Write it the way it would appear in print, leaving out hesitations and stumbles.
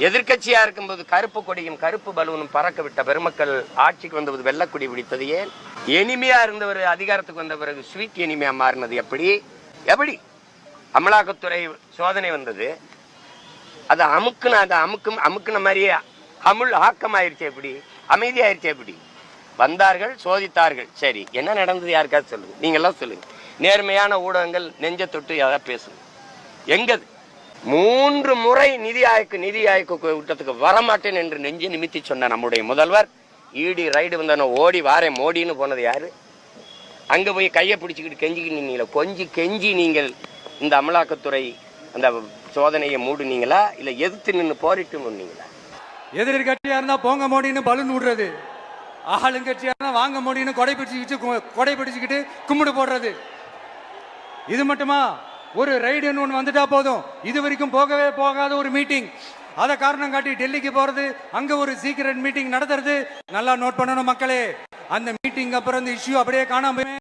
எதிர்கட்சியா இருக்கும்போது கருப்பு கொடியும் கருப்பு பலூனும் பறக்க விட்ட பெருமக்கள் ஆட்சிக்கு வந்தபோது வெள்ளக்கொடி பிடித்தது ஏன்? எனிமையா இருந்தவர் அதிகாரத்துக்கு வந்த பிறகு ஸ்வீட் எனிமையா மாறினது எப்படி? எப்படி அமலாக்கத்துறை சோதனை வந்தது, அது அமுக்குன மாதிரியே அமுல் ஆக்கமாயிருச்சு, எப்படி அமைதியாயிருச்சு? எப்படி வந்தார்கள், சோதித்தார்கள், சரி என்ன நடந்தது யாருக்காவது சொல்லுங்க, நீங்க எல்லாம் சொல்லுங்க. நேர்மையான ஊடகங்கள் நெஞ்ச தொட்டு யாராவது பேசுங்க. எங்கது 3 முறை நிதி ஆய்வு கூட்டத்துக்கு வரமாட்டேன் என்று நெஞ்சு நிமித்தி சொன்ன நம்முடைய முதல்வர் ஈடி ரைடு வந்தானோ ஓடி வாரே மோடின்னு போனது யாரு? அங்க போய் கையை பிடிச்சிக்கிட்டு கெஞ்சிக்கிட்டு நீங்களா? கெஞ்சி நீங்கள் இந்த அமலாக்கத்துறை அந்த சோதனையை மூடுனீங்களா இல்ல எதிர்த்து நின்று போரிட்டு முன்னீங்களா? எதிர்கட்சியா இருந்தா போங்க மோடின்னு பலூன் விடுறது, ஆளுங்கட்சியா இருந்தா வாங்க மோடின்னு கொடை பிடிச்சுக்கிட்டு கும்பிடு போடுறது. இது மட்டுமா? ஒரு ரைடுன்னு ஒன்று வந்துட்டா போதும், இது வரைக்கும் போகவே போகாத ஒரு மீட்டிங், அதை காரணம் காட்டி டெல்லிக்கு போறது, அங்க ஒரு சீக்ரெட் மீட்டிங் நடத்துறது. நல்லா நோட் பண்ணணும் மக்களே, அந்த மீட்டிங் அப்புறம் இந்த இஷ்யூ அப்படியே காணாம